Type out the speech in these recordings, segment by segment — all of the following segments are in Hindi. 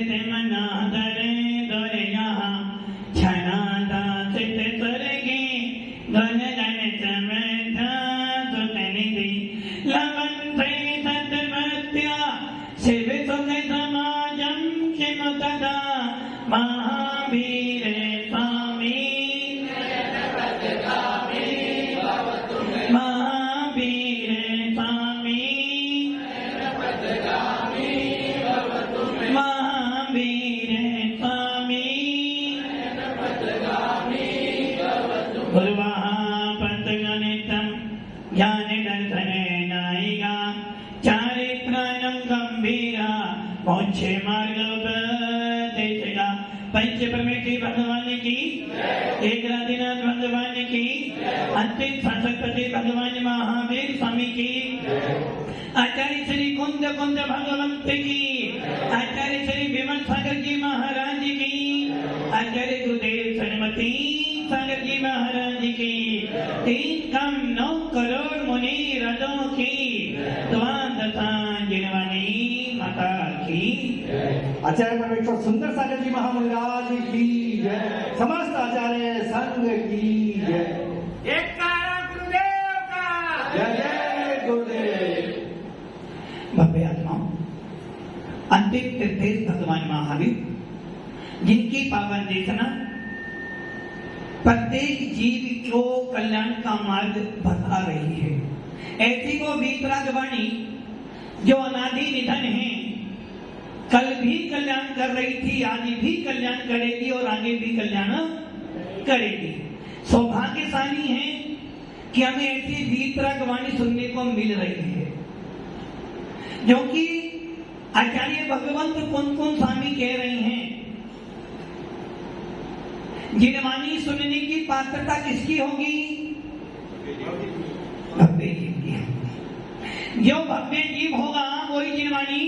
ते मना धरे दोरे यहाँ छनाता चित स्वर्गे धन धन समर्था सुतनिधि लवन्ते सतमत्या शिव सुख समाजं शिमुतदा महावीर स्वामी महावीर स्वामी महावीर स्वामी पूर्वापतगणितं ज्ञानदर्शनेनायिका चारित्राणं गंभीरा मोक्षे मार्गोपदेशिका पंच परमेश्वरी भगवान की एक राधिनाथ भगवान की अंतिम शासकपति भगवान महावीर स्वामी की आचार्य श्री कुंद कुंद भगवंत की आचार्य श्री विमल सागर जी महाराज की आचार्य गुरुदेव सरस्वती सागर जी महाराज की 3,9 करोड़ मुनि रजों की द्वादशा जिनवानी माता की आचार्य परमेश्वर सुंदर सागर जी महामंडराज की जय समस्त आचार्य संघ की जय एक गुरुदेव का जय जय गुरुदेव भव्य आत्माओं अंतिम तीर्थेश भगवान महावीर जिनकी पावन देशना प्रत्येक जीव को कल्याण का मार्ग बता रही है ऐसी वो वीतरागवाणी जो अनादि निधन है कल भी कल्याण कर रही थी आज भी कल्याण करेगी और आगे भी कल्याण करेगी सौभाग्यशाली है कि हमें ऐसी वीतरागवाणी सुनने को मिल रही है जो कि आचार्य भगवंत कुंद स्वामी कह रहे हैं जिनवाणी सुनने की पात्रता किसकी होगी भव्य जीव की जो भव्य जीव होगा वही जिनवाणी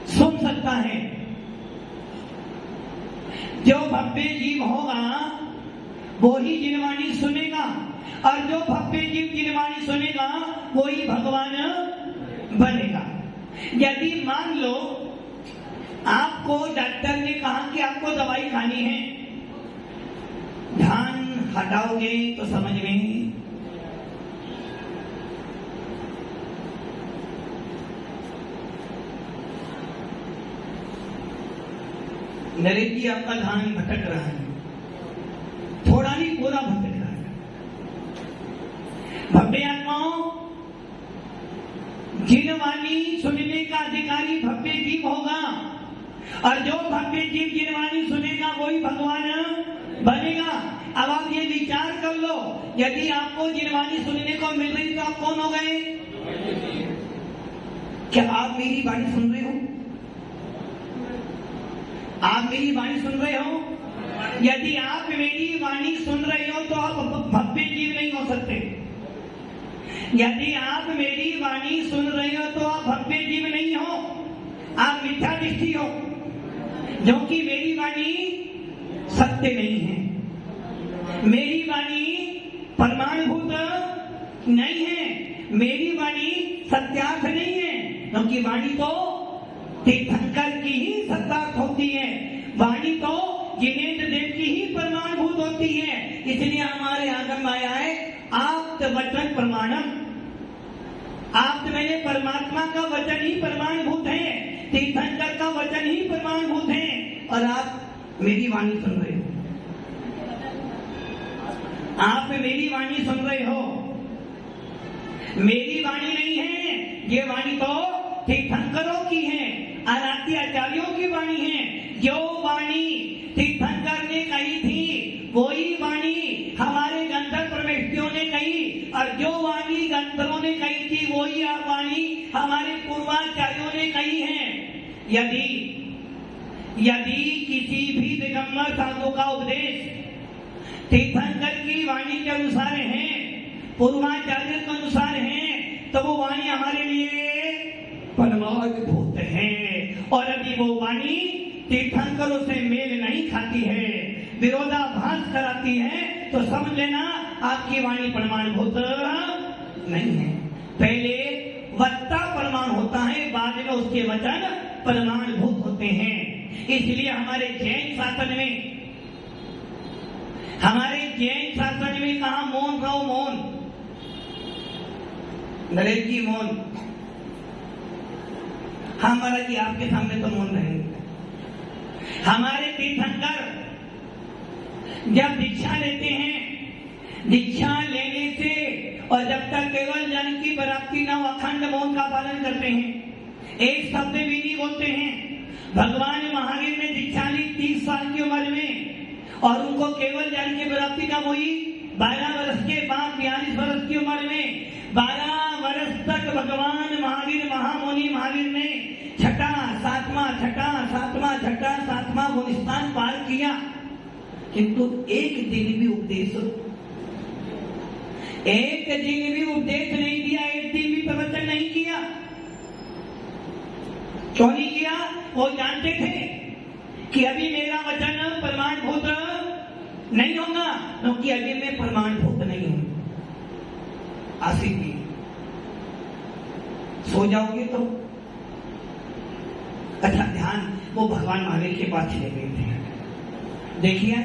सुन सकता है जो भव्य जीव होगा वही जिनवाणी सुनेगा और जो भव्य जीव जिनवाणी सुनेगा वही भगवान बनेगा यदि मान लो आपको डॉक्टर ने कहा कि आपको दवाई खानी है ध्यान हटाओगे तो समझ में नरेश जी आपका ध्यान भटक रहा है थोड़ा नहीं पूरा भटक रहा है भव्य आत्माओं जिनवाणी सुनने का अधिकारी भव्य जीव होगा और जो भव्य जीव जिनवाणी सुनेगा वही भगवान बनेगा अब आप ये विचार कर लो यदि आपको जिनवाणी सुनने को मिल रही तो आप कौन हो गए क्या आप मेरी वाणी सुन रहे हो आप मेरी वाणी सुन रहे हो यदि आप मेरी वाणी सुन रहे हो तो आप भव्य जीव नहीं हो सकते यदि आप मेरी वाणी सुन रहे हो तो आप भव्य जीव नहीं हो आप मिथ्या दृष्टि हो जो कि मेरी वाणी सत्य नहीं है मेरी वाणी प्रमाणभूत नहीं है मेरी वाणी सत्यार्थ नहीं है क्योंकि वाणी तो तीर्थंकर की ही सत्यार्थ होती है वाणी तो जिनेन्द्र देव की ही प्रमाणभूत होती है इसलिए हमारे आगम आया है आप्त वचन प्रमाणम आप्त मैंने परमात्मा का वचन ही प्रमाणभूत है तीर्थंकर का वचन ही प्रमाणभूत है और आप मेरी वाणी सुन रहे हो आप मेरी वाणी सुन रहे हो मेरी वाणी नहीं है ये वाणी तो तीर्थंकरों की है आराध्य आचार्यों की वाणी है जो वाणी तीर्थंकर ने कही थी वही वाणी हमारे गंधर्व परमेष्ठियों ने कही और जो वाणी गंधर्वों ने कही थी वही वाणी हमारे पूर्वाचार्यों ने कही है यदि किसी भी दिगंबर साधु का उपदेश तीर्थंकर की वाणी के अनुसार है पूर्वाचार्य के अनुसार है तो वो वाणी हमारे लिए परमाणुभूत है और यदि वो वाणी तीर्थंकरों से मेल नहीं खाती है विरोधाभास कराती है तो समझ लेना आपकी वाणी प्रमाणभूत नहीं है पहले वक्ता प्रमाण होता है, बाद में उसके वचन प्रमाणभूत होते हैं। इसलिए हमारे जैन शासन में कहा मौन रहो, मौन। नरेश जी मौन। हाँ महाराज जी आपके सामने तो मौन रहेंगे। हमारे तीर्थंकर जब दीक्षा लेते हैं, दीक्षा लेने से और जब तक केवल जन की प्राप्ति न हो अखंड मौन का पालन करते हैं, एक शब्द भी नहीं बोलते हैं। भगवान महावीर ने दीक्षा ली 30 साल की उम्र में और उनको केवल ज्ञान की प्राप्ति कब हुई? 12 वर्ष के बाद 42 वर्ष की उम्र में। 12 वर्ष तक भगवान महावीर महामुनि महावीर ने छठा सातवां गुणस्थान पार किया, किंतु एक दिन भी उपदेश नहीं दिया, एक दिन भी प्रवचन नहीं किया। क्यों नहीं किया? वो जानते थे कि अभी मेरा वचन प्रमाणभूत नहीं होगा, क्योंकि अभी मैं प्रमाणभूत नहीं हूं। आसिफ जी सो जाओगे तो अच्छा ध्यान, वो भगवान महावीर के पास चले गए थे। देखिए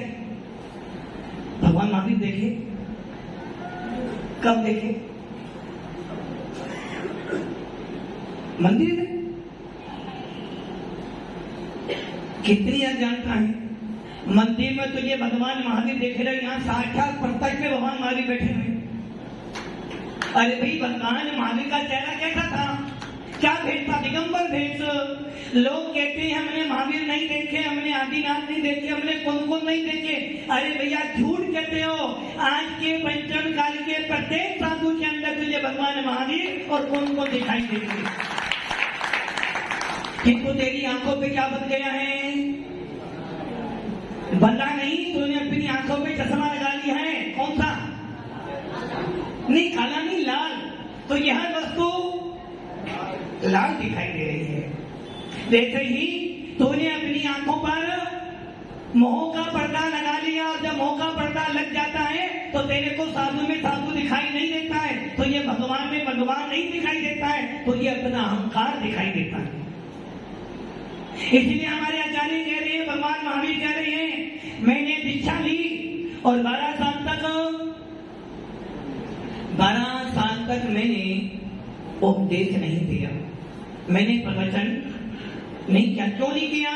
भगवान महावीर देखे, कब देखे? मंदिर में। कितनी अज्ञानता है। मंदिर में तो ये भगवान महावीर देख रहे, यहाँ साक्षात प्रत्यक्ष में भगवान महावीर बैठे हुए। अरे भाई भगवान महावीर का चेहरा कैसा था? क्या भेष था? दिगंबर भेष। लोग कहते हैं हमने महावीर नहीं देखे, हमने आदिनाथ नहीं देखे, हमने कुंकुम नहीं देखे। अरे भैया झूठ कहते हो। आज के पंचम काल के प्रत्येक साधु के अंदर तुझे भगवान महावीर और कुंकुम दिखाई देंगे, किंतु तेरी आंखों पे क्या बन गया है? बंदा नहीं, तूने अपनी आंखों पे चश्मा लगा लिया है। कौन सा? नहीं काला नहीं, लाल। तो यह वस्तु लाल दिखाई दे रही है। वैसे ही तूने अपनी आंखों पर मोह का पर्दा लगा लिया, और जब मोह का पर्दा लग जाता है तो तेरे को साधु में साधु दिखाई नहीं देता है, तो ये भगवान में भगवान नहीं दिखाई देता है, तो ये अपना अहंकार दिखाई देता है। इसलिए हमारे आचार्य कह रहे हैं, भगवान महावीर कह रहे हैं, मैंने दीक्षा ली और 12 साल तक मैंने उपदेश नहीं दिया, मैंने प्रवचन नहीं किया। क्यों नहीं किया?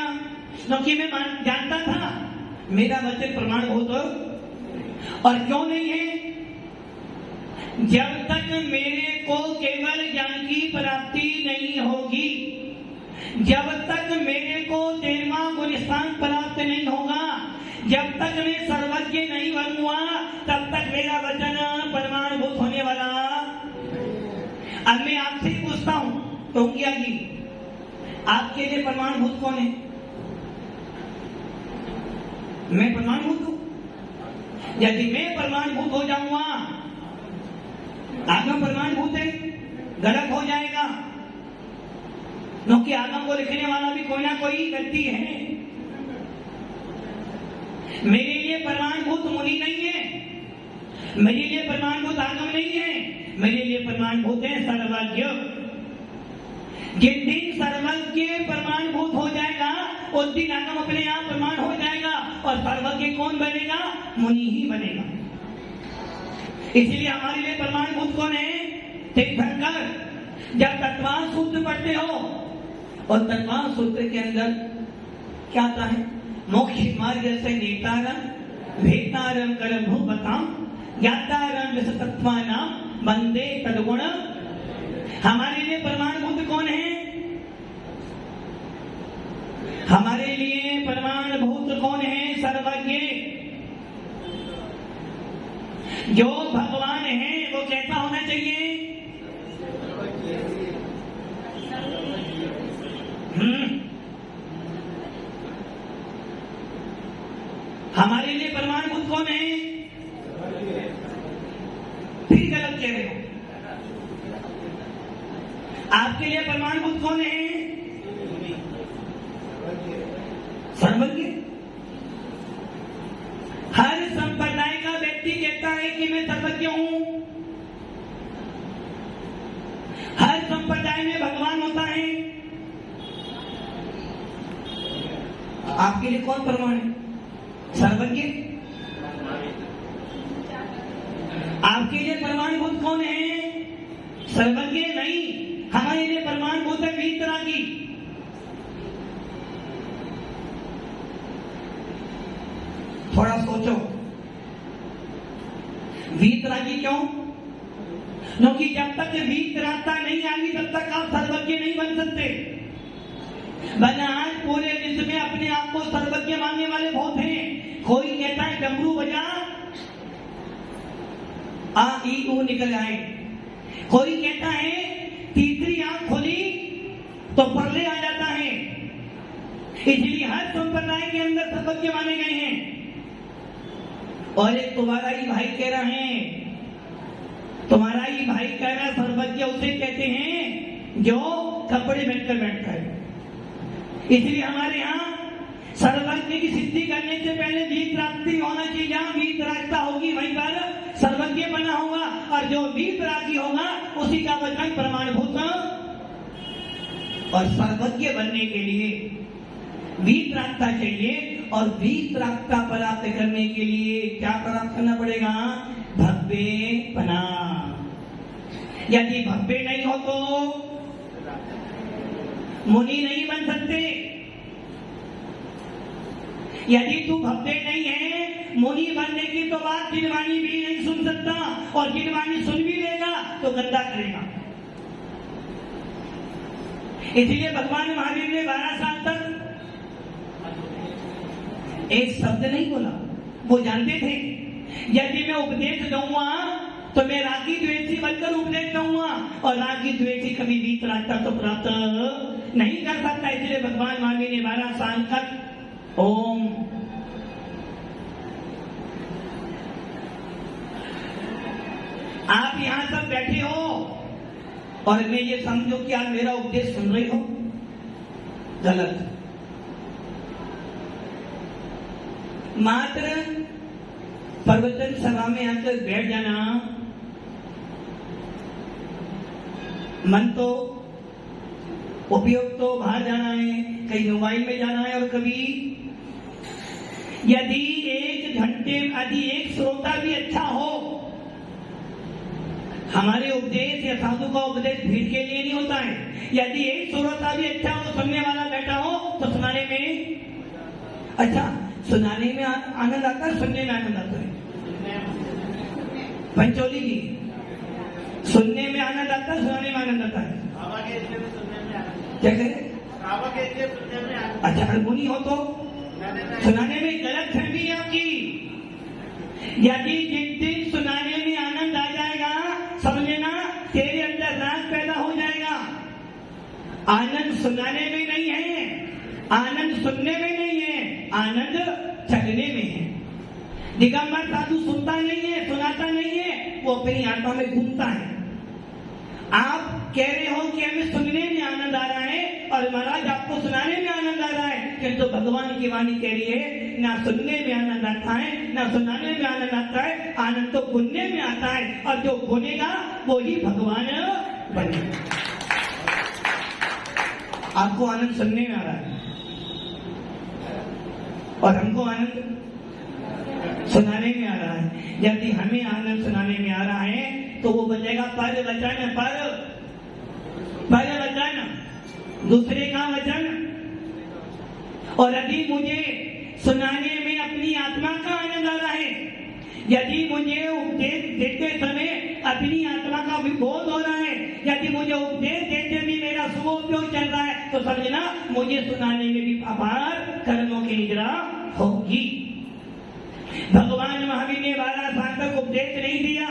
क्योंकि मैं जानता था मेरा वचन प्रमाणभूत। और क्यों नहीं है? जब तक मेरे को केवल ज्ञान की प्राप्ति नहीं होगी, जब तक मेरे को 13वां गुणस्थान प्राप्त नहीं होगा, जब तक मैं सर्वज्ञ नहीं बनूंगा, तब तक मेरा वचन प्रमाणभूत होने वाला। अब मैं आपसे पूछता हूं टोंगिया जी, आपके लिए प्रमाणभूत कौन है? मैं प्रमाणभूत हूं। यदि मैं प्रमाणभूत हो जाऊंगा, आगम प्रमाणभूत है, गलत हो जाएगा, क्योंकि आगम को लिखने वाला भी कोई ना कोई व्यक्ति है। मेरे लिए प्रमाणभूत मुनि नहीं है, मेरे लिए प्रमाणभूत आगम नहीं है, मेरे लिए प्रमाणभूत है सर्वज्ञ। जिस दिन सर्वज्ञ प्रमाणभूत हो जाएगा, उस दिन आगम अपने आप प्रमाण हो जाएगा, और सर्वज्ञ कौन बनेगा? मुनि ही बनेगा। इसलिए हमारे लिए प्रमाणभूत कौन है? तीर्थंकर। जब तत्वांश सूत्र पढ़ते हो, और तत्वांश सूत्र के अंदर क्या आता है? मोक्ष मार्ग से नेतारम भेतारम करम भूपताम ज्ञातारम विसतत्वानाम वंदे तद्गुण। हमारे लिए प्रमाणभूत कौन है? हमारे लिए प्रमाणभूत कौन है? सर्वज्ञ। जो भगवान है वो कैसा होना चाहिए? हमारे लिए प्रमाणभूत कौन है? फिर गलत कह रहे हो। आपके लिए प्रमाणभूत कौन है? सर्वज्ञ। हर संप्रदाय का व्यक्ति कहता है कि मैं सर्वज्ञ हूं। हर संप्रदाय में भगवान आपके लिए कौन प्रमाण है? सर्वज्ञ। आपके लिए प्रमाणभूत कौन है? सर्वज्ञ नहीं, हमारे लिए प्रमाणभूत है वीतरागी। थोड़ा सोचो, वीतरागी क्यों? क्योंकि जब तक वीतरागता नहीं आएगी तब तक आप सर्वज्ञ नहीं बन सकते। वरना आज पूरे विश्व में अपने आप को सर्वज्ञ मानने वाले बहुत हैं। कोई कहता है डमरू बजा, आ ई ऊ निकल आए। कोई कहता है तीसरी आंख खोली तो परले आ जाता है। इसलिए हर संप्रदाय के अंदर सर्वज्ञ माने गए हैं। और एक तुम्हारा ही भाई कह रहा है, तुम्हारा ही भाई कह रहा है सर्वज्ञ उसे कहते हैं जो कपड़े पहनकर बैठता है। इसलिए हमारे यहाँ सर्वज्ञ की सिद्धि करने से पहले वीतरागी होना चाहिए। जहाँ वीतरागता होगी वहीं पर सर्वज्ञ बना होगा, और जो वीतरागी होगा उसी का वचन प्रमाणभूत। और सर्वज्ञ बनने के लिए वीतरागता चाहिए, और वीतरागता प्राप्त करने के लिए क्या प्राप्त करना पड़ेगा? भव्यपना। यदि भव्य नहीं हो तो मुनि नहीं बन सकते। यदि तू भव्य नहीं है, मुनि बनने की तो बात गिनवानी भी नहीं सुन सकता, और गिनवानी सुन भी लेगा तो गंदा करेगा। इसलिए भगवान महावीर ने 12 साल तक एक शब्द नहीं बोला। वो जानते थे यदि मैं उपदेश दूंगा तो मैं रागी द्वेषी बनकर उपदेश दूंगा, और रागी द्वेषी कभी वीतरागता तो प्राप्त नहीं कर सकता। इसलिए भगवान महावीर ने 12 साल तक ओम आप यहां सब बैठे हो और मैं ये समझो कि आप मेरा उपदेश सुन रहे हो, गलत। मात्र प्रवचन सभा में आकर बैठ जाना, मन तो उपयोग तो बाहर जाना है, कहीं मोबाइल में जाना है, और कभी यदि 1 घंटे यदि एक श्रोता भी अच्छा हो, हमारे उपदेश या साधु का उपदेश भीड़ के लिए नहीं होता है। यदि एक श्रोता भी अच्छा हो, सुनने वाला बैठा हो, तो सुनाने में अच्छा, सुनाने में आनंद आता है, सुनने में आनंद आता है। पंचोली जी, सुनने में आनंद आता है, सुनाने में आनंद आता है। क्या करें? अच्छा, अड़मुनी हो तो सुनाने में गलत फहमी है आपकी। यदि जिस दिन सुनाने में आनंद आ जाएगा, समझ लेना तेरे अंदर राग पैदा हो जाएगा। आनंद सुनाने में नहीं है, आनंद सुनने में नहीं है, आनंद चलने में है। दिगंबर साधु सुनता नहीं है, सुनाता नहीं है, वो अपनी आत्मा में घूमता है। आप कह रहे हो कि हमें सुनने में आनंद आ रहा है, और महाराज आपको सुनाने में आनंद आ रहा है, किंतु भगवान की वाणी कह रही है ना सुनने में आनंद आता है ना सुनाने में आनंद आता है, आनंद तो गुनने में आता है, और जो गुनेगा वो ही भगवान बनेगा। आपको आनंद सुनने में आ रहा है और हमको आनंद सुनाने में आ रहा है। यदि हमें आनंद सुनाने में आ रहा है तो वो बनेगा पर वचन, पर वचन, दूसरे का वचन। और यदि मुझे सुनाने में अपनी आत्मा का आनंद आ रहा है, यदि मुझे उपदेश देते समय अपनी आत्मा का विबोध हो रहा है, यदि मुझे उपदेश देते भी मेरा शुभोपयोग चल रहा है, तो समझना मुझे सुनाने में भी अपार कर्मों की निद्रा होगी। भगवान महावीर ने 12 साल तक उपदेश नहीं दिया।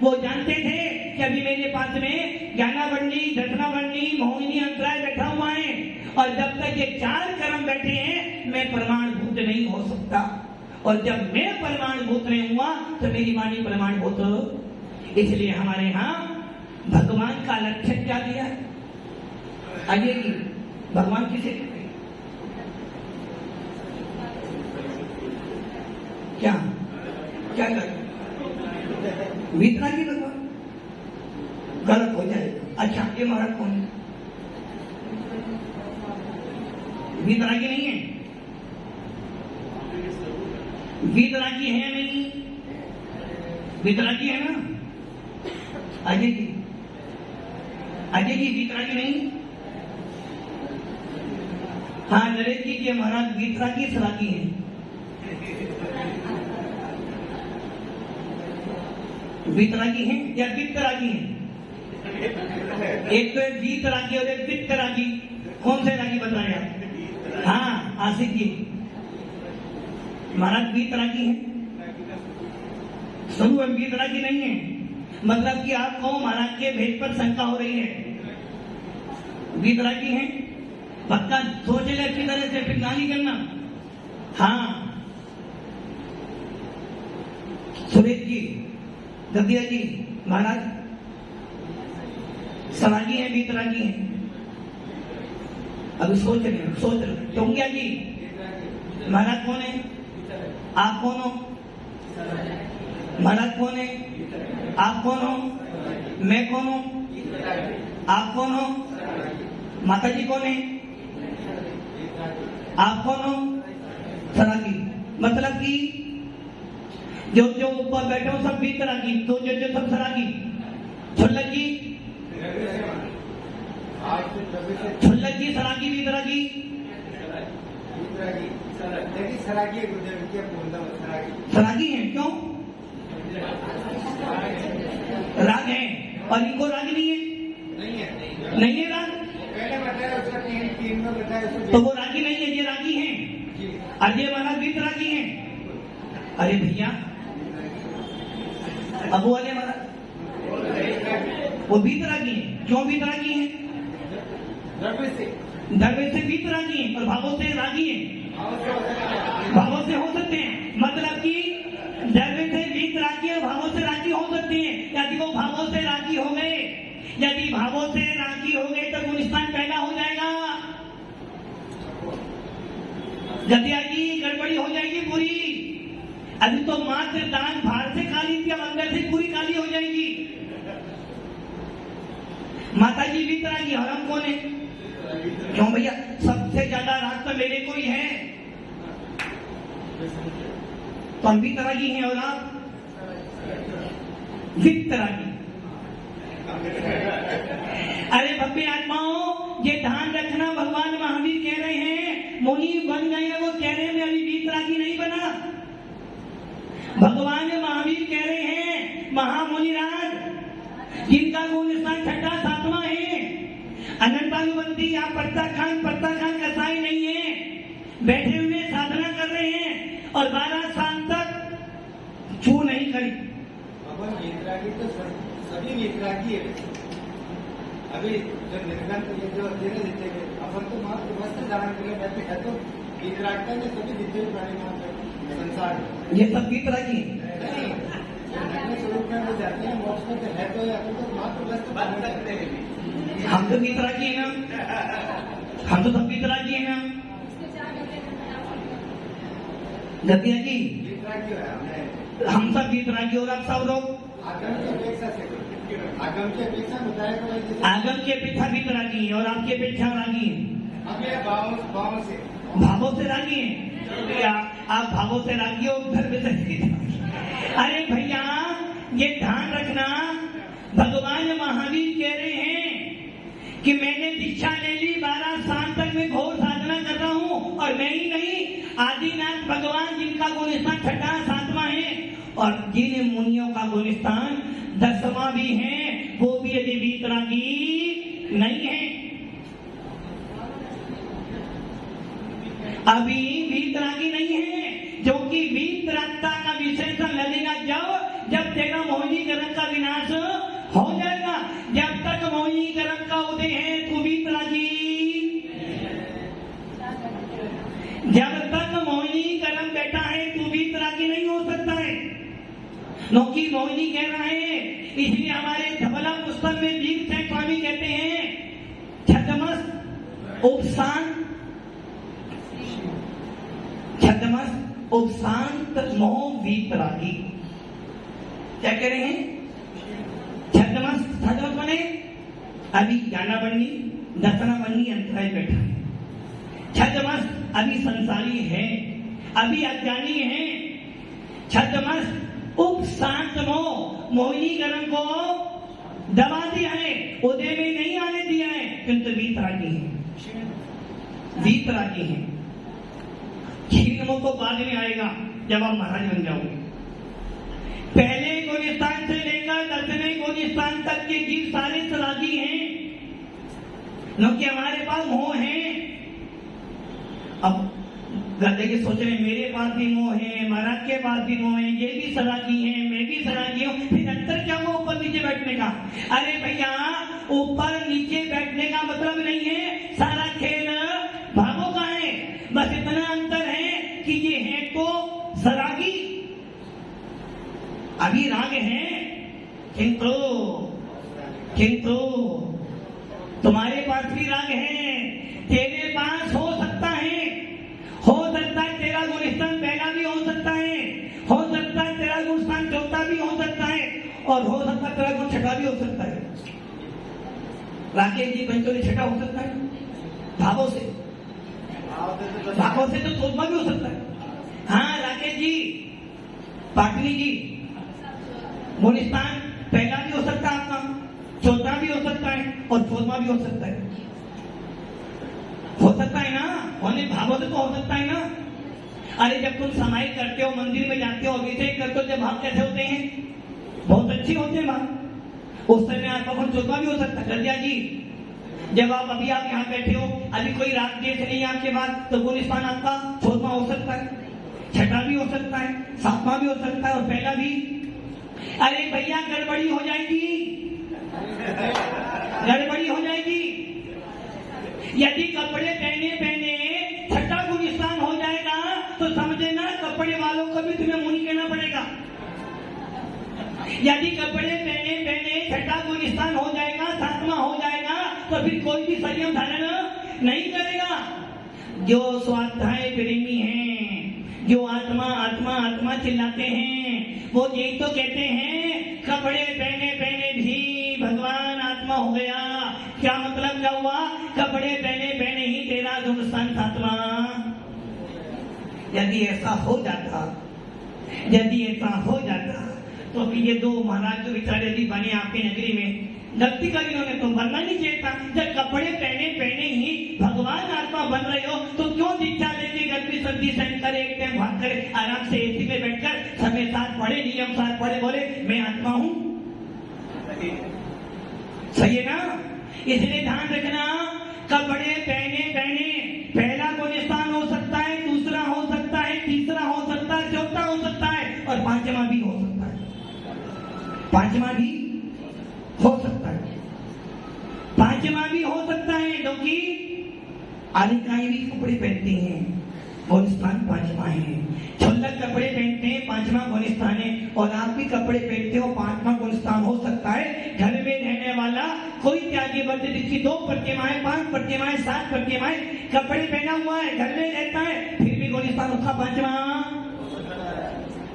वो जानते थे कि अभी मेरे पास में ज्ञानावरणी, दर्शनावरणी, मोहिनी अंतराय बैठा हुआ है, और जब तक ये 4 कर्म बैठे हैं मैं प्रमाणभूत नहीं हो सकता, और जब मैं प्रमाणभूत नहीं हुआ तो मेरी वाणी प्रमाणभूत। इसलिए हमारे यहाँ भगवान का लक्ष्य क्या दिया है? आगे की भगवान किसे कहते हैं? क्या क्या करते? वीतरागी भगवान। गलत हो जाए। अच्छा, ये महाराज कौन है? वीतरागी नहीं है, वीतरागी है नहीं? वीतरागी है ना? अजय जी, अजय जी वीतरागी नहीं? हाँ नरेश जी के महाराज वीतरागी सरागी हैं। वीतरागी हैं या वित्तरागी हैं? एक तो वीतरागी और एक वित्तरागी। कौन से रागी बताएं आप? हाँ आसिफ जी महाराज वीतरागी हैं। शुरू में वीतरागी नहीं है, मतलब कि आपको महाराज के भेद पर शंका हो रही है। वीतरागी हैं पक्का सोच ले अच्छी तरह से, फिर गाली करना। हाँ सुरेश जी, गद्दिया जी महाराज सरागी हैं वीतरागी हैं? अभी सोच रहे टोंगिया जी महाराज कौन है? आप कौन हो? महाराज कौन है? आप कौन हो? मैं कौन हूं? आप कौन हो? माता जी कौन है? आप कौन हो? सरागी। मतलब कि जो ऊपर बैठे हो सब वीतरागी, तो जो सब सरागी। छुल्लक जी, छुल्लक जी सरागी वीतरागी? सरागी हैं। क्यों? राग है और इनको राग नहीं है? नहीं है राग, तो वो रागी नहीं है, ये रागी हैं। और ये महाराज वीतरागी हैं। अरे भैया अब वो वाले महाराज वो वीतरागी हैं। क्यों वीतरागी हैं? द्रव्य से वीतरागी हैं और भावों से रागी हैं। भावों से हो सकते हैं, मतलब कि द्रव्य से वीतरागी और भावों से रागी हो सकते हैं। यदि वो भावों से रागी हो गए, यदि भावों से रागी हो गए तो गुलिस्तान पैदा हो जाएगा। गद्दिया जी गड़बड़ी हो जाएगी पूरी। अभी तो मात्र दान बाहर से काली थी, अब अंदर से पूरी काली हो जाएगी। माता जी वीतरागी और हम कौन है? क्यों भैया? सबसे ज्यादा राग तो मेरे को ही है, तो हम वीतरागी हैं और आप वित्तरागी। अरे भव्य आत्माओं, ये ध्यान रखना, भगवान महावीर कह रहे हैं मुनि बन गए हैं, वो कह रहे हैं मैं अभी वीतरागी नहीं बना। भगवान महावीर कह रहे हैं महामुनिराज जिनका गुण स्थान छठा सातवां है, अनंतानुबंधी या पट्टा खान कसाई नहीं है, बैठे हुए साधना कर रहे हैं और 12 साल तक छू नहीं करी। वीतरागी तो सभी वीतरागी है। अभी जो निर्गम जो धीरे देते हैं अपन तो मात्र वस्त्र धारण करके बैठे हैं, तो वीतरागता में सभी दिव्य प्राणी संसार ये सब वीतरागी है। स्वरूप में वो जाते हैं मोक्ष में, तो है तो अपन तो मात्र वस्त्र धारण करते हैं। हम तो वीतरागी है ना, हम तो सब वीतरागी है ना। गद्दिया जी वीतरागी हम सब वीतरागी और आप सब लोग आगम की अपेक्षा से बताया तो आगम की अपेक्षा वीतरागी है और आपकी अपेक्षा रागी है। हमें भावों से भावों से रागी है। आप भावों से रागी हो, धर्म से वीतरागी। अरे भैया ये ध्यान रखना, भगवान महावीर कह रहे हैं कि मैंने दीक्षा ले ली, 12 साल तक मैं घोर साधना कर रहा हूँ, और मैं ही नहीं आदिनाथ भगवान जिनका गुणस्थान छठा सातवां है और जिन मुनियों का गुणस्थान 10वां भी है, वो भी यदि वीतरागी नहीं है। अभी वीतरागी नहीं है, जो कि वीतरागता का विशेषण लगेगा जब तेरा मोहिनीकरण का विनाश हो जाएगा। जब तक मोहिनीकरण का उदय है तू वीतरागी, जब तक मोहिनीकरण बैठा है तू वीतरागी नहीं हो सकता है। नौकी मोहिनी कह रहा है, इसलिए हमारे धबला पुस्तक में दीप सिंह स्वामी कहते हैं छदमस उपशांत मोह वीतरागी। क्या कह रहे हैं? छदमस बने अभी जाना बननी, दसना बननी अंतराय बैठा है। छदमस अभी संसारी है, अभी अज्ञानी है, छद्मस्त उप शांत मोह मोहिनी गरम को दबा दिया है, उदय में नहीं आने दिया है, किंतु वीतरागी है, वीतरागी है। क्षीण मोह तो बाद में आएगा जब आप महाराज बन जाओगे। पहले गुलिस्तान से लेकर 10वें गुलिस्तान तक के जीव सारे सरागी हैं, क्योंकि हमारे पास मोह है। अब गद्दे के सोच रहे मेरे पास भी मोह है, महाराज के पास भी मोह है, ये भी सरागी है, मैं भी सरागी हूँ, फिर अंतर क्या हुआ ऊपर नीचे बैठने का? अरे भैया ऊपर नीचे बैठने का मतलब नहीं है सारा खेल भागों का है, बस इतना अंतर है कि ये है तो सरागी, अभी राग है, किंतु तुम्हारे पास भी राग है, तेरे पास हो सकता है तेरा गुलिस्तान पहला भी हो सकता है तेरा गुलिस्तान चौथा भी हो सकता है, और हो सकता है तेरा गुण छठा भी हो सकता है। राकेश जी पंचोली छठा हो सकता है भावों से तो चौथा भी हो सकता है। हाँ राकेश जी, पाटनी जी, गुलिस्तान पहला भी हो सकता है आपका, चौथा भी हो सकता है और चौथा भी हो सकता है ना, होने भावों से तो हो सकता है ना। अरे जब तुम समाई करते हो, मंदिर में जाते हो, अभिषेक करते हो, जब भाव कैसे होते हैं? बहुत अच्छे होते हैं भाव। उस समय आपका गुण चौथा भी हो सकता है। गद्या जी, जब आप यहाँ बैठे हो, अभी कोई राग देश नहीं है आपके पास, तो गुलिस्तान आपका चौथा हो सकता है, छठा भी हो सकता है, सातवां भी हो सकता है और पहला भी। अरे भैया गड़बड़ी हो जाएगी, गड़बड़ी हो जाएगी। यदि कपड़े पहने छठा गुलिस्तान हो जाएगा तो समझे ना कपड़े वालों को भी तुम्हें मुनि कहना पड़ेगा। यदि कपड़े पहने छठा गुलिस्तान हो जाएगा, सातवां हो जाएगा, तो फिर कोई भी संयम धारण नहीं करेगा। जो स्वाध्याय प्रेमी हैं, जो आत्मा आत्मा आत्मा चिल्लाते हैं, वो यही तो कहते हैं कपड़े पहने भी भगवान आत्मा हो गया। क्या मतलब क्या हुआ? कपड़े पहने ही तेरा गुलिस्तान सातवां। यदि ऐसा हो जाता तो अभी ये दो महाराज जो बेचारे अभी बने आपके नगरी में, गलती कर इन्होंने तो बनना नहीं चाहिए था। जब कपड़े पहने ही भगवान आत्मा बन रहे हो तो क्यों दीक्षा लेके गर्मी सर्दी सहन करे, एक टाइम भाग करे, आराम से एसी में बैठकर समय साथ पढ़े, नियम साथ पढ़े, बोले मैं आत्मा हूँ। सही है ना? इसलिए ध्यान रखना, कपड़े पहने पहला गुलिस्तान हो सकता है, दूसरा हो सकता है, तीसरा हो सकता है, चौथा हो सकता है और पांचवा भी हो सकता है। क्योंकि आलिकाएं भी कपड़े पहनती हैं, गुलिस्तान पांचवा है। छल्लक कपड़े पहनते हैं, पांचवा गुलिस्तान है। और आप भी कपड़े पहनते हो, पांचवा गुलिस्तान हो सकता है। घर में रहने वाला कोई त्यागी वर्ग जिसकी 2 प्रतिमाएं, 5 प्रतिमाएं, 7 प्रतिमाएं, कपड़े पहना हुआ है, घर में रहता है, फिर भी गुलिस्तान उसका पांचवा।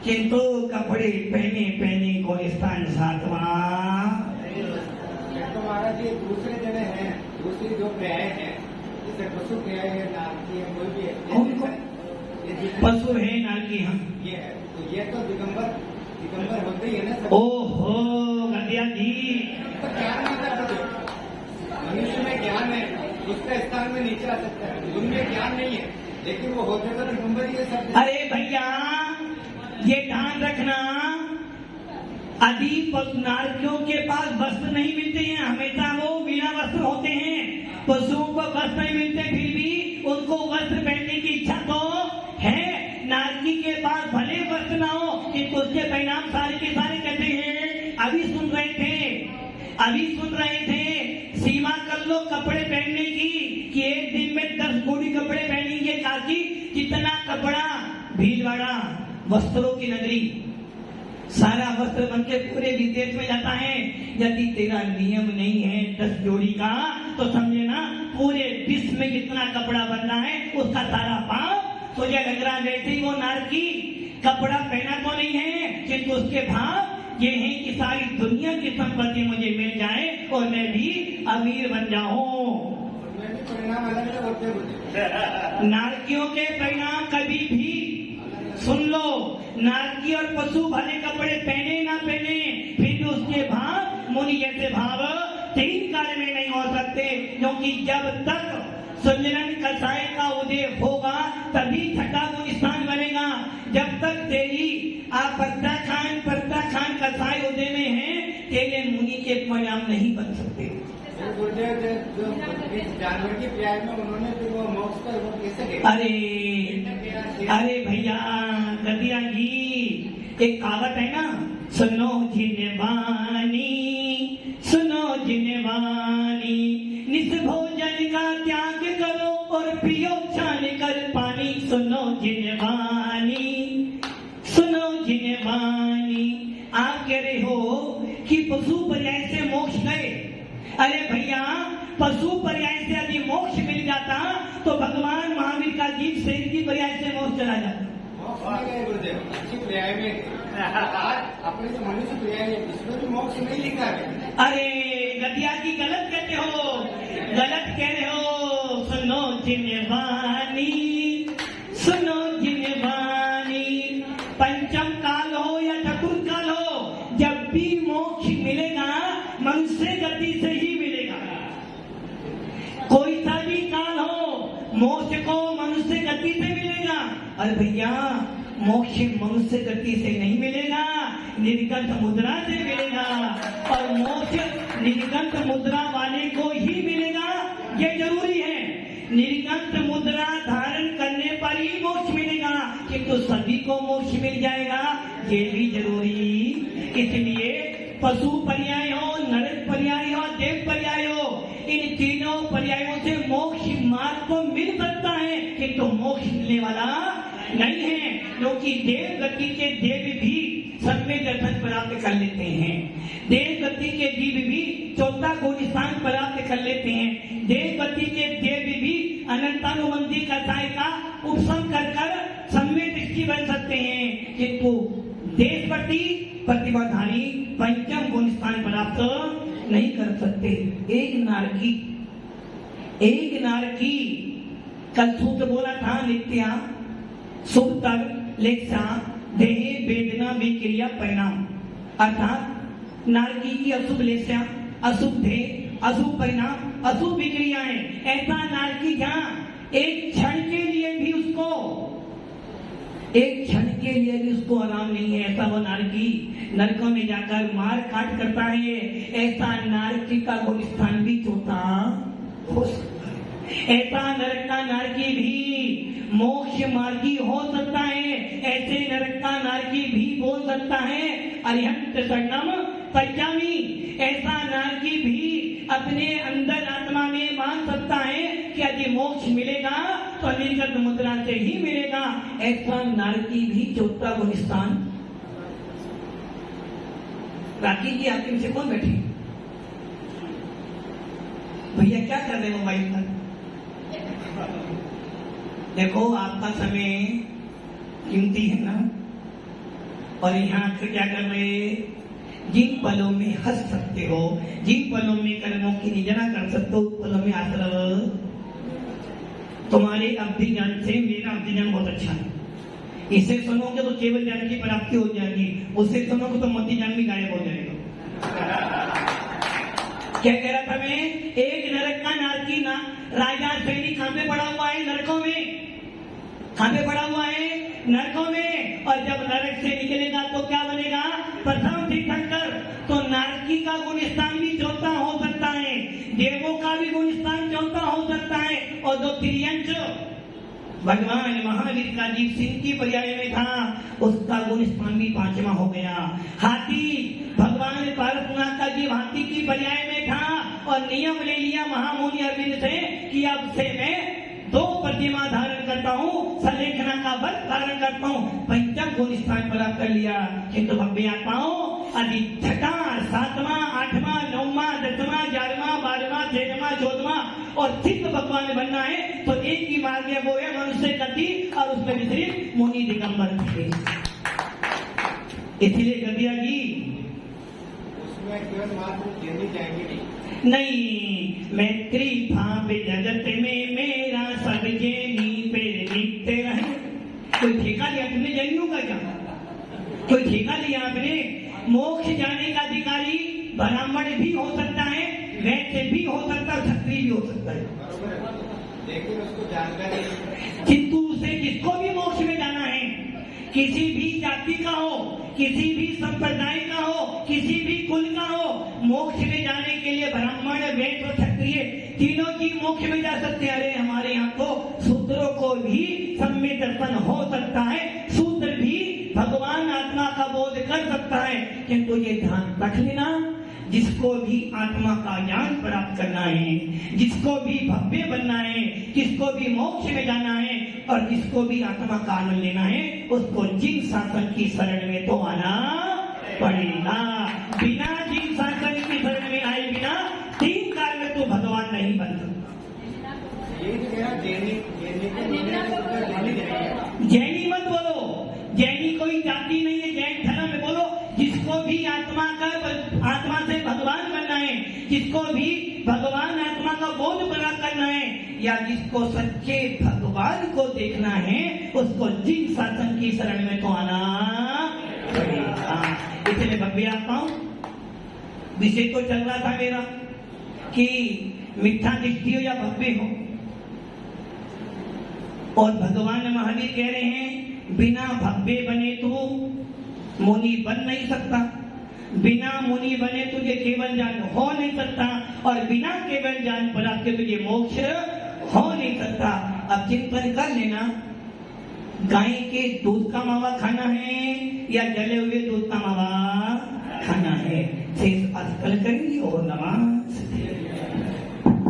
किंतु कपड़े पहने गुलिस्तान सातवां। तो महाराज ये दूसरे जने हैं, दूसरी जो क्रियाएं हैं, जैसे पशु क्रिया है, नारकी है, कोई भी है, पशु है, नारकी है, ये है, तो ये तो दिगंबर होते ही है ना। ओहो गद्या जी, तो ज्ञान नहीं कर सकते, मनुष्य में ज्ञान है, उसका स्थान में नीचे आ सकता है, उनमें ज्ञान नहीं है, लेकिन वो होते तो दिगंबर ही है सब। अरे भैया ये ध्यान रखना, अधिक नारकियों के पास वस्त्र नहीं मिलते हैं, हमेशा वो बिना वस्त्र होते हैं। पशुओं को वस्त्र नहीं मिलते, फिर भी उनको वस्त्र पहनने की इच्छा तो है। नारकी के पास भले वस्त्र ना हो, किंतु उसके परिणाम सारे के सारे कहते हैं। अभी सुन रहे थे सीमा कर लो कपड़े पहनने की, कि एक दिन में 10 जोड़ी कपड़े पहनेंगे। काशी कितना कपड़ा, भीलवाड़ा वस्त्रों की नगरी, सारा वस्त्र बन के पूरे विदेश में जाता है। यदि तेरा नियम नहीं है 10 जोड़ी का, तो समझे ना पूरे विश्व में जितना कपड़ा बनना है उसका सारा पाप तुझे लग रहा। वैसे ही वो नारकी कपड़ा पहना तो नहीं है, किंतु उसके भाव ये है कि सारी दुनिया की संपत्ति मुझे मिल जाए और मैं भी अमीर बन जाऊं। परिणाम अलग अलग होते हैं। नारकियों के परिणाम कभी भी सुन लो, नारकी और पशु भले कपड़े पहने ना पहने, फिर भी उसके भाव मुनि जैसे भाव 3 काल में नहीं हो सकते, क्योंकि जब तक सुंदरन कसाय का उदय होगा तभी छठा गुण स्थान बनेगा। जब तक तेरी परता खान कसाय उदय में है, तेरे मुनि के परिणाम नहीं बन सकते। गुरुदेव जो जानवर की प्यार में उन्होंने फिर वो मोक्ष का वो कैसे देखा? अरे भैया गदिया जी, एक कहावत है ना, सुनो जिनवानी निस भोजन का त्याग करो और पियो छान कर पानी। सुनो जिनवानी, आप कह रहे हो कि पशु पर्याय से मोक्ष गए। अरे भैया, पशु पर्याय से यदि मोक्ष मिल जाता तो भगवान महावीर का जीव शरीर की पर्याय से मोक्ष चला जाता। गुरुदेव अच्छी पर्याय में आज अपने जो मनुष्य पर्याय है इसमें भी मोक्ष नहीं लिखा है। अरे गदिया जी, गलत कहते हो, गलत कह रहे हो। सुनो जिनवानी, पंचम काल हो या चतुर्थ काल हो, जब भी मोक्ष मिलेगा मनुष्य गति से ही मिलेगा। कोई सा भी काल हो, मोक्ष को मनुष्य गति से मिलेगा। अरे भैया, मोक्ष मनुष्य गति से नहीं मिलेगा, निर्गंत मुद्रा से मिलेगा, और मोक्ष निर्गंत मुद्रा वाले को ही मिलेगा, ये जरूरी है। निर्गंत मुद्रा धारण करने पर ही मोक्ष मिलेगा, किंतु सभी को मोक्ष मिल जाएगा, ये भी जरूरी। इसलिए पशु पर्याय हो, नरक पर्याय हो, देव पर्याय हो, इन तीनों पर्यायों से मोक्ष मार्ग को मिल सकता है, किंतु मोक्ष मिलने वाला नहीं है, क्योंकि देव गति के देव भी सम्य दर्शन प्राप्त कर लेते हैं। देव गति के जीव भी चौथा गुण स्थान प्राप्त कर लेते हैं। देव गति के देव भी अनंतानुबंधी कसाय का उपशम कर सम्य दृष्टि बन सकते हैं, किंतु देशपति प्रतिभाधारी पंचम गुण स्थान प्राप्त नहीं कर सकते। एक नारकी कल सूत्र बोला था, नित्या सुप्तर लेक्षा देहे वेदना विक्रिया परिणाम, अर्थात नारकी की अशुभ लेक्षा, अशुभ देह, अशुभ परिणाम, अशुभ विक्रियाएं। ऐसा नारकी जहाँ एक क्षण के लिए भी उसको आराम नहीं है, ऐसा वो नारकी नरकों में जाकर मार काट करता है। ऐसा नारकी का गुण स्थान भी चौथा हो सकता है। ऐसा नरक का नारकी भी मोक्ष मार्गी हो सकता है, ऐसे नरक का नारकी भी बोल सकता है अरिहंत शरणम पज्जामी। ऐसा नारकी भी अपने अंदर आत्मा में मान सकता है कि यदि मोक्ष मिलेगा तो निर्गत मुद्रा से ही मिलेगा। ऐसा नारकी भी चौथा गुण स्थान। राखी जी, आपके पीछे कौन बैठे? भैया क्या कर रहे हैं मोबाइल पर? देखो, आपका समय कीमती है ना, और यहाँ क्या कर रहे, जिन पलों में हंस सकते हो, जिन पलों में कर्मों की निजना कर सकते हो, पलों में आश्रव। तुम्हारे अवधि ज्ञान से मेरा अवधि ज्ञान बहुत अच्छा है। इसे सुनोगे तो केवल ज्ञान की प्राप्ति हो जाएगी, उससे सुनोगे तो मध्य ज्ञान भी गायब हो जाएगा। क्या कह रहा था मैं? एक नरक का नारकी ना राजा सैनी कहां पे पड़ा हुआ है? नरकों में। कहां पे पड़ा हुआ है? नरकों में। और जब नरक से निकलेगा तो क्या बनेगा? प्रथम तीर्थंकर। तो नारकी का गुण स्थान भी चौथा हो सकता है, देवों का भी गुण स्थान चौथा हो सकता है, और दो त्रियंच भगवान महावीर का जीव सिंह की पर्याय में था, उसका गुण स्थान भी पांचवा हो गया। हाथी भगवान पार्वतीनाथ का जीव हाथी की पर्याय में था, और नियम ले लिया महामुनि अरविंद से कि अब से मैं 2 प्रतिमा धारण करता हूँ, सलेखना का व्रत धारण करता हूँ। पंचम गुण स्थान प्राप्त कर लिया। किंतु भव्य आत्माओं, अभी 6वां, 7वां, 8वां, 9वां, 10वां, 11वां, 12वां, 13वां, 14वां और सिद्ध भगवान बनना है तो एक ही मार्ग है, वो है मनुष्य गति, और उसमें वितरित मुनि दिगंबर थे। इसलिए गदिया जी, उसमें केवल मात्र देनी जाएंगे नहीं। मैत्री भाव जगत में मेरा सब जेनी पे नित्य रहे। कोई ठेका लिया तुमने जैनियों का? क्या कोई ठेका लिया आपने? मोक्ष जाने का अधिकारी ब्राह्मण भी हो सकता है, वैश्य भी हो सकता है, क्षत्रिय भी हो सकता है, लेकिन उसको जानकारी, किंतु उसे जिसको भी मोक्ष में जाना है, किसी भी जाति का हो, किसी भी संप्रदाय का हो, किसी भी कुल का हो, मोक्ष में जाने के लिए ब्राह्मण, वैश्य और क्षत्रिय तीनों की मोक्ष में जा सकते हैं। अरे हमारे यहाँ तो शूद्रों को भी सम्यक दर्शन हो सकता है, शूद्र भी भगवान आत्मा का बोध कर सकता है, किंतु ये ध्यान रख लेना, जिसको भी आत्मा का ज्ञान प्राप्त करना है, जिसको भी भव्य बनना है, जिसको भी मोक्ष में जाना है और जिसको भी आत्मा का आनंद लेना है, उसको जिन शासन की शरण में तो आना पड़ेगा। बिना जिन शासन की शरण में आए बिना 3 काल में तो भगवान नहीं बन सकता। ये जो है जैनी मत बोलो, जैनी कोई जाति नहीं है, जैन धर्म में बोलो जिसको भी आत्मा से भगवान बनना है, जिसको भी भगवान आत्मा का बोध प्राप्त करना है, या जिसको सच्चे भगवान को देखना है, उसको जिन शासन की शरण में तो आना पड़ेगा। इसलिए भव्य आता हूं, विषय तो चल रहा था मेरा कि मिथ्या दृष्टि हो या भव्य हो, और भगवान महावीर कह रहे हैं बिना भव्य बने तो मुनि बन नहीं सकता, बिना मुनि बने तुझे केवल ज्ञान हो नहीं सकता, और बिना केवल ज्ञान प्राप्त के तुझे मोक्ष हो नहीं सकता। अब चिंतन कर लेना, गाय के दूध का मावा खाना है या जले हुए दूध का मावा खाना है। शेष अस्तल करेंगे और नमाज